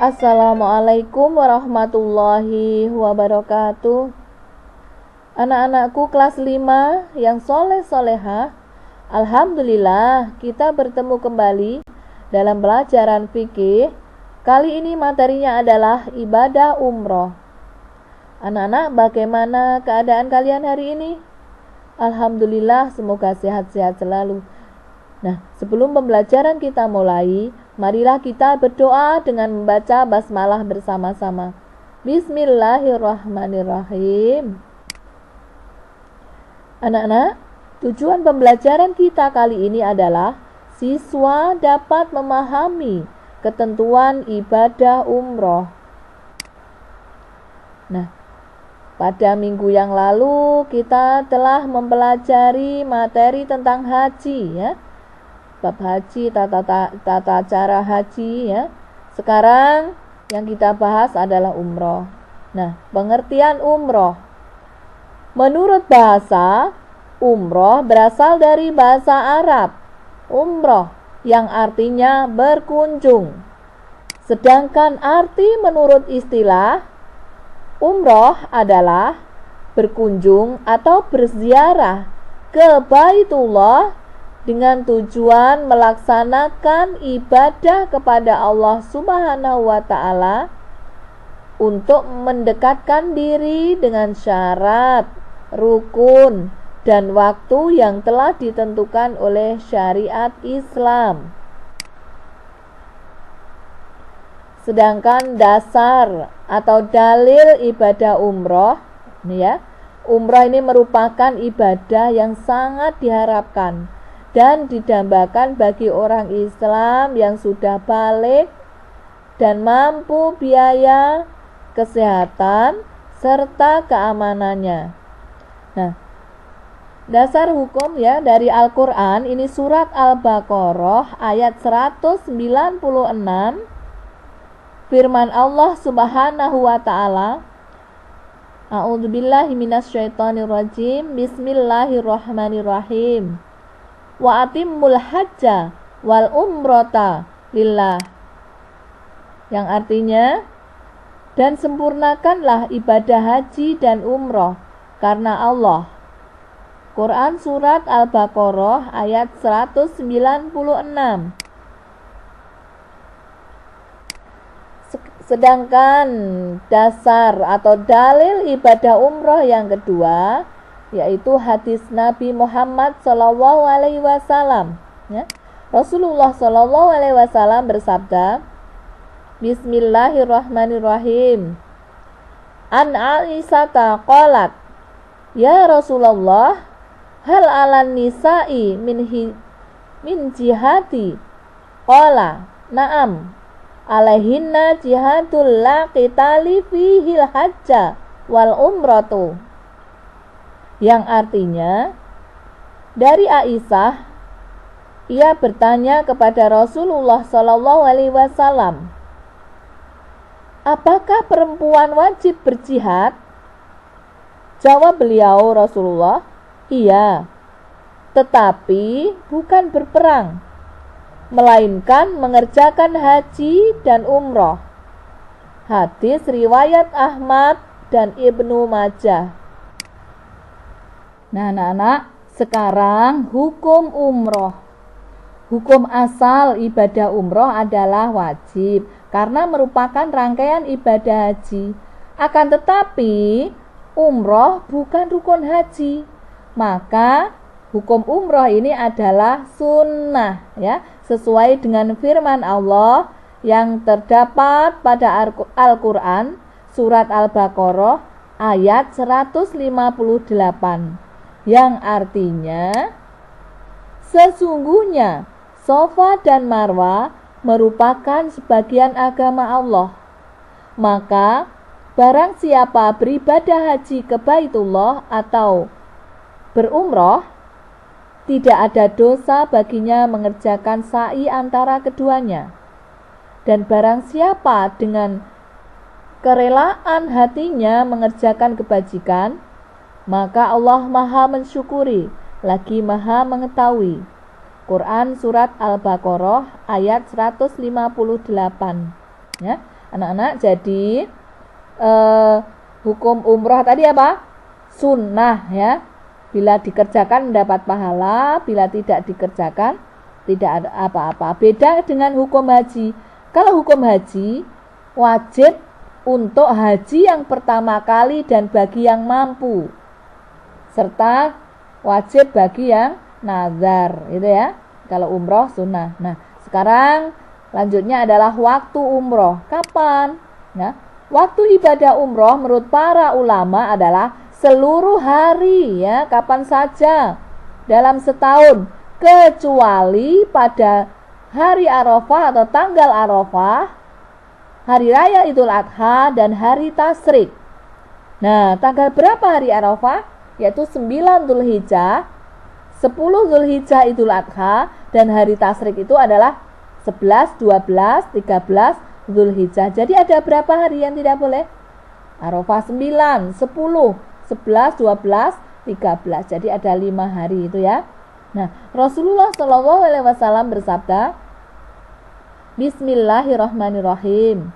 Assalamualaikum warahmatullahi wabarakatuh. Anak-anakku kelas 5 yang soleh-solehah, alhamdulillah kita bertemu kembali dalam pelajaran fikih. Kali ini materinya adalah ibadah umroh. Anak-anak, bagaimana keadaan kalian hari ini? Alhamdulillah, semoga sehat-sehat selalu. Nah, sebelum pembelajaran kita mulai, marilah kita berdoa dengan membaca basmalah bersama-sama. Bismillahirrahmanirrahim. Anak-anak, tujuan pembelajaran kita kali ini adalah siswa dapat memahami ketentuan ibadah umroh. Nah, pada minggu yang lalu kita telah mempelajari materi tentang haji, ya. Bab haji, tata cara haji, ya. Sekarang yang kita bahas adalah umroh. Nah, pengertian umroh. Menurut bahasa, umroh berasal dari bahasa Arab, umroh, yang artinya berkunjung. Sedangkan arti menurut istilah, umroh adalah berkunjung atau berziarah ke Baitullah dengan tujuan melaksanakan ibadah kepada Allah Subhanahu wa Ta'ala untuk mendekatkan diri dengan syarat, rukun, dan waktu yang telah ditentukan oleh syariat Islam. Sedangkan dasar atau dalil ibadah umroh, ya, umroh ini merupakan ibadah yang sangat diharapkan dan didambakan bagi orang Islam yang sudah balik dan mampu biaya, kesehatan, serta keamanannya. Nah, dasar hukum, ya, dari Al-Quran ini surat Al-Baqarah ayat 196, firman Allah Subhanahu wa Ta'ala, A'udzubillahi minasyaitonirrajim, Bismillahirrahmanirrahim. Wa atimmul hajja wal umrata lillah, yang artinya, dan sempurnakanlah ibadah haji dan umroh karena Allah. Quran surat Al-Baqarah ayat 196. Sedangkan dasar atau dalil ibadah umroh yang kedua, yaitu hadis Nabi Muhammad SAW, ya. Rasulullah SAW bersabda, Bismillahirrahmanirrahim. An Aisyata qalat, ya Rasulullah, hal alan nisa'i min jihati? Qala, na'am, alaihinna jihadul la qitali fihil hajja wal umratu. Yang artinya, dari Aisyah, ia bertanya kepada Rasulullah SAW, apakah perempuan wajib berjihad? Jawab beliau, Rasulullah, iya, tetapi bukan berperang, melainkan mengerjakan haji dan umroh. Hadis riwayat Ahmad dan Ibnu Majah. Nah, anak-anak, sekarang hukum umroh. Hukum asal ibadah umroh adalah wajib karena merupakan rangkaian ibadah haji. Akan tetapi, umroh bukan rukun haji. Maka, hukum umroh ini adalah sunnah, ya, sesuai dengan firman Allah yang terdapat pada Al-Quran surat Al-Baqarah ayat 158. Yang artinya, sesungguhnya Safa dan Marwa merupakan sebagian agama Allah. Maka, barang siapa beribadah haji ke Baitullah atau berumroh, tidak ada dosa baginya mengerjakan sa'i antara keduanya. Dan barang siapa dengan kerelaan hatinya mengerjakan kebajikan, maka Allah Maha mensyukuri, lagi Maha mengetahui. Quran surat Al-Baqarah ayat 158. Ya. anak-anak. Jadi hukum umroh tadi apa? Sunnah ya. Bila dikerjakan mendapat pahala, bila tidak dikerjakan tidak ada apa-apa. Beda dengan hukum haji. Kalau hukum haji wajib untuk haji yang pertama kali dan bagi yang mampu, serta wajib bagi yang nazar, itu ya. Kalau umroh sunnah. Nah, sekarang lanjutnya adalah waktu umroh. Kapan? Nah, waktu ibadah umroh menurut para ulama adalah seluruh hari ya, kapan saja dalam setahun, kecuali pada hari Arafah atau tanggal Arafah, hari raya Idul Adha dan hari Tasyrik. Nah, tanggal berapa hari Arafah? Yaitu 9 Dzulhijjah, 10 Dzulhijjah Idul Adha, dan hari Tasyrik itu adalah 11, 12, 13 Dzulhijjah. Jadi ada berapa hari yang tidak boleh? Arafah 9, 10, 11, 12, 13. Jadi ada 5 hari itu ya. Nah, Rasulullah SAW bersabda, Bismillahirrahmanirrahim.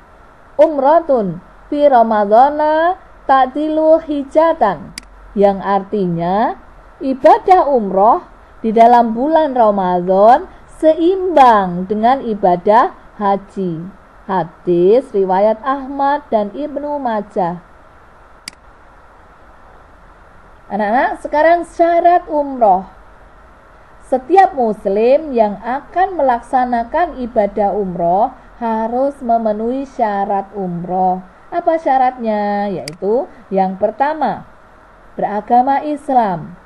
Umratun fi Ramadhana ta'dilu hijatan. Yang artinya ibadah umroh di dalam bulan Ramadan seimbang dengan ibadah haji. Hadis riwayat Ahmad dan Ibnu Majah. Anak-anak, sekarang syarat umroh. Setiap muslim yang akan melaksanakan ibadah umroh harus memenuhi syarat umroh. Apa syaratnya? Yaitu yang pertama, beragama Islam.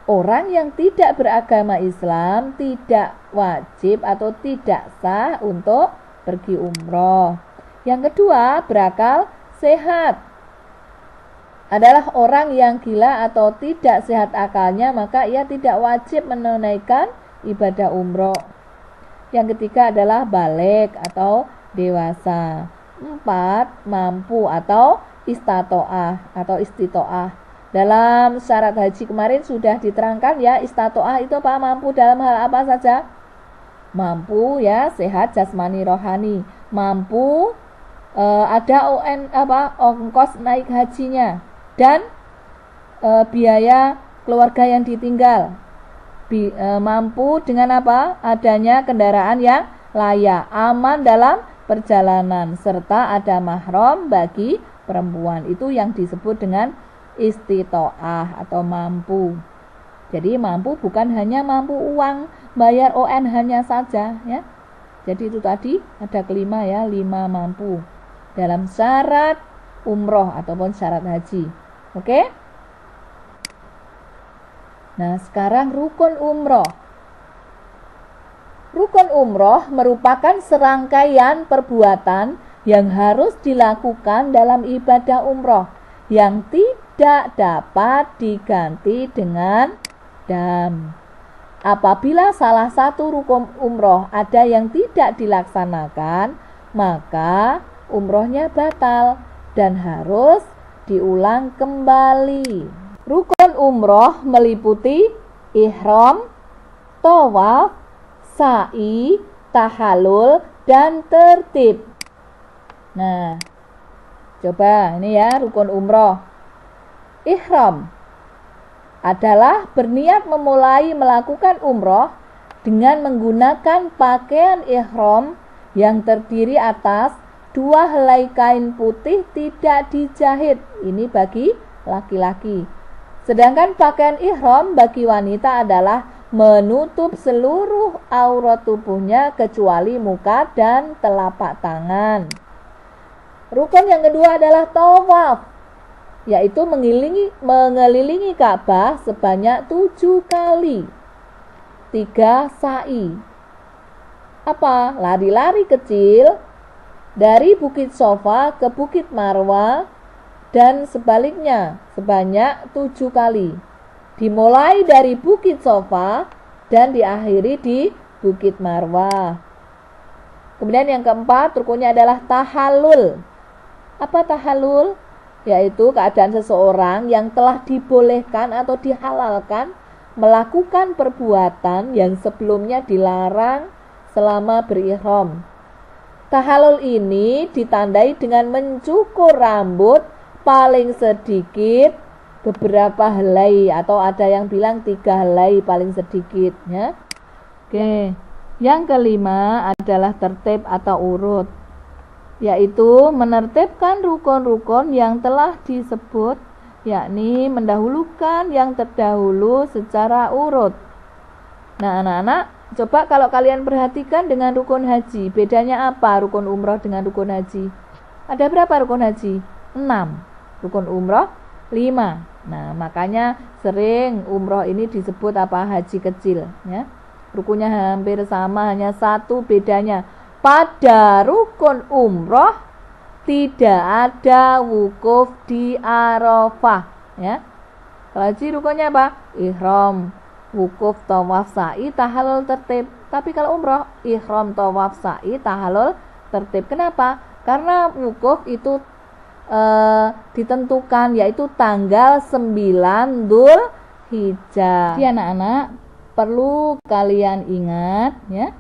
Orang yang tidak beragama Islam tidak wajib atau tidak sah untuk pergi umroh. Yang kedua, berakal sehat. Adalah orang yang gila atau tidak sehat akalnya, maka ia tidak wajib menunaikan ibadah umroh. Yang ketiga adalah baligh atau dewasa. 4, mampu atau istitoah. Dalam syarat haji kemarin sudah diterangkan ya, istitoah itu apa? Mampu dalam hal apa saja? Mampu ya, sehat jasmani rohani. Mampu ada ongkos naik hajinya. Dan biaya keluarga yang ditinggal. Mampu dengan apa? Adanya kendaraan yang layak, aman dalam perjalanan, serta ada mahram bagi perempuan. Itu yang disebut dengan istitoah atau mampu. Jadi mampu bukan hanya mampu uang, bayar ON hanya saja ya. Jadi itu tadi ada kelima ya, 5 mampu dalam syarat umroh ataupun syarat haji. Oke? Nah, sekarang rukun umroh. Rukun umroh merupakan serangkaian perbuatan yang harus dilakukan dalam ibadah umroh yang tidak dapat diganti dengan dam. Apabila salah satu rukun umroh ada yang tidak dilaksanakan, maka umrohnya batal dan harus diulang kembali. Rukun umroh meliputi ihram, tawaf, sa'i, tahallul, dan tertib. Nah, coba ini ya rukun umroh. Ihram adalah berniat memulai melakukan umroh dengan menggunakan pakaian ihram yang terdiri atas 2 helai kain putih tidak dijahit. Ini bagi laki-laki. Sedangkan pakaian ihram bagi wanita adalah menutup seluruh aurat tubuhnya kecuali muka dan telapak tangan. Rukun yang kedua adalah tawaf, yaitu mengelilingi Ka'bah sebanyak 7 kali. 3 sa'i. Apa? Lari-lari kecil dari Bukit Sofa ke Bukit Marwa dan sebaliknya sebanyak 7 kali. Dimulai dari Bukit Sofa dan diakhiri di Bukit Marwa. Kemudian yang keempat rukunnya adalah tahallul. Apa tahallul? Yaitu keadaan seseorang yang telah dibolehkan atau dihalalkan melakukan perbuatan yang sebelumnya dilarang selama berihram. Tahallul ini ditandai dengan mencukur rambut paling sedikit beberapa helai, atau ada yang bilang 3 helai paling sedikit, ya. Oke. Yang kelima adalah tertib atau urut, yaitu menertibkan rukun-rukun yang telah disebut, yakni mendahulukan yang terdahulu secara urut. Nah, anak-anak, coba kalau kalian perhatikan dengan rukun haji, bedanya apa rukun umroh dengan rukun haji? Ada berapa rukun haji? 6. Rukun umroh 5. Nah, makanya sering umroh ini disebut apa? Haji kecil, ya. Rukunnya hampir sama, hanya satu bedanya. Pada rukun umroh tidak ada wukuf di Arafah, ya. Kalau haji rukunnya apa? Ihram, wukuf, tawaf, sa'i, tahallul, tertib. Tapi kalau umroh, ihram, tawaf, sa'i, tahallul, tertib. Kenapa? Karena wukuf itu ditentukan, yaitu tanggal 9 Dzulhijjah. Jadi anak-anak perlu kalian ingat, ya,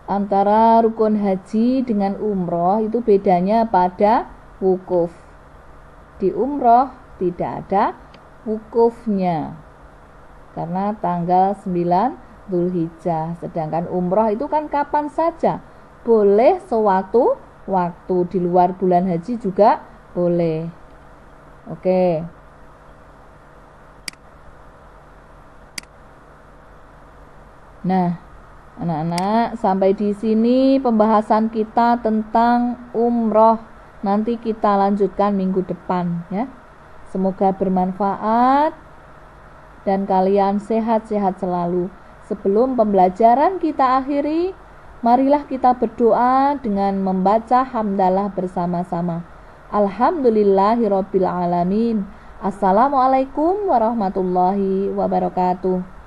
antara rukun haji dengan umroh itu bedanya pada wukuf. Di umroh tidak ada wukufnya karena tanggal 9 Dzulhijjah. Sedangkan umroh itu kan kapan saja, boleh sewaktu-waktu, di luar bulan haji juga boleh. Oke. Nah, anak-anak, sampai di sini pembahasan kita tentang umroh. Nanti kita lanjutkan minggu depan, ya. Semoga bermanfaat dan kalian sehat-sehat selalu. Sebelum pembelajaran kita akhiri, marilah kita berdoa dengan membaca hamdalah bersama-sama. Alhamdulillahirabbil alamin. Assalamualaikum warahmatullahi wabarakatuh.